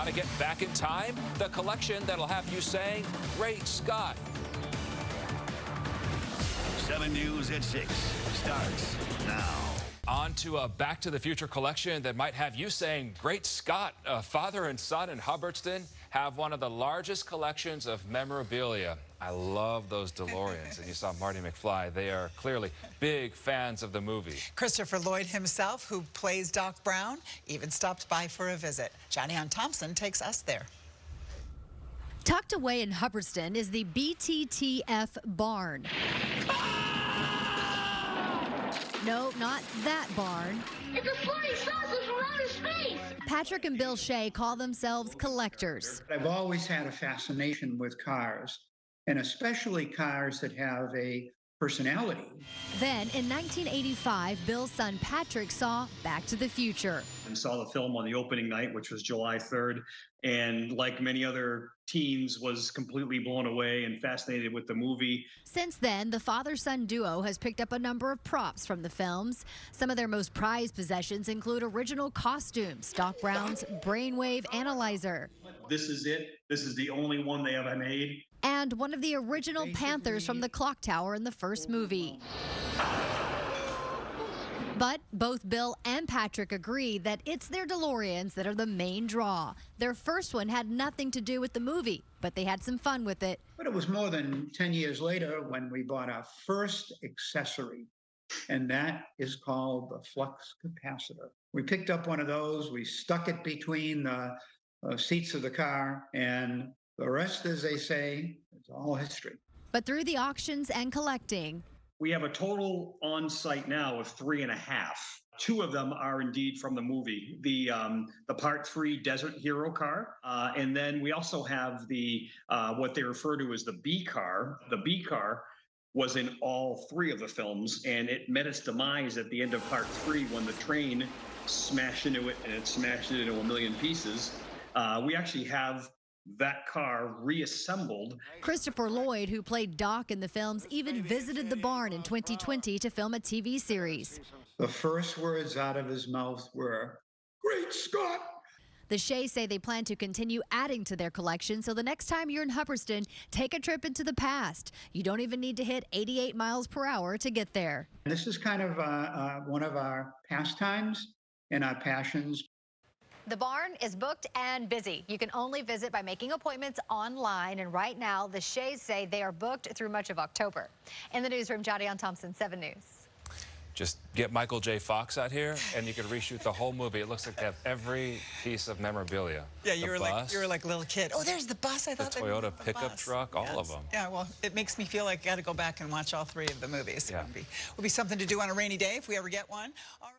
Want to get back in time? The collection that'll have you saying, "Great Scott." 7 News at 6 starts now. On to a Back to the Future collection that might have you saying, "Great Scott." Father and son in Hubbardston have one of the largest collections of memorabilia. I love those DeLoreans. And you saw Marty McFly. They are clearly big fans of the movie. Christopher Lloyd himself, who plays Doc Brown, even stopped by for a visit. Johnny Ann Thompson takes us there. Tucked away in Hubbardston is the BTTF barn. No, not that barn. It's a flying saucer from outer space! Patrick and Bill Shea call themselves collectors. I've always had a fascination with cars, and especially cars that have a personality. Then, in 1985, Bill's son Patrick saw Back to the Future. And saw the film on the opening night, which was July 3rd, and like many other teens, was completely blown away and fascinated with the movie. Since then, the father-son duo has picked up a number of props from the films. Some of their most prized possessions include original costumes, Doc Brown's brainwave analyzer. This is it. This is the only one they ever made. And one of the original Panthers from the clock tower in the first movie. But both Bill and Patrick agree that it's their DeLoreans that are the main draw. Their first one had nothing to do with the movie, but they had some fun with it. But it was more than 10 years later when we bought our first accessory, and that is called the flux capacitor. We picked up one of those, we stuck it between the seats of the car, and the rest, as they say, is all history. But through the auctions and collecting, We have a total on site now of 3.5. 2 of them are indeed from the movie. The Part 3 Desert Hero car, and then we also have the what they refer to as the B car. The B car was in all 3 of the films, and it met its demise at the end of Part 3 when the train smashed into it, and it smashed it into a million pieces. We actually have that car reassembled. Christopher Lloyd, who played Doc in the films, even visited the barn in 2020 to film a TV series. The first words out of his mouth were, "Great Scott!" The Shea say they plan to continue adding to their collection, so the next time you're in Hubbardston, take a trip into the past. You don't even need to hit 88 miles per hour to get there. This is kind of one of our pastimes and our passions. The barn is booked and busy. You can only visit by making appointments online, and right now the Shays say they are booked through much of October. In the newsroom, Johnny Ann Thompson, 7 News. Just get Michael J. Fox out here, and you can reshoot the whole movie. It looks like they have every piece of memorabilia. Yeah, you were bus, like a little kid. Oh, there's the bus. I the thought they were Toyota pickup bus. truck, all of Yes. them. Yeah, well, it makes me feel like I got to go back and watch all 3 of the movies. Yeah. It would be something to do on a rainy day if we ever get one. All right.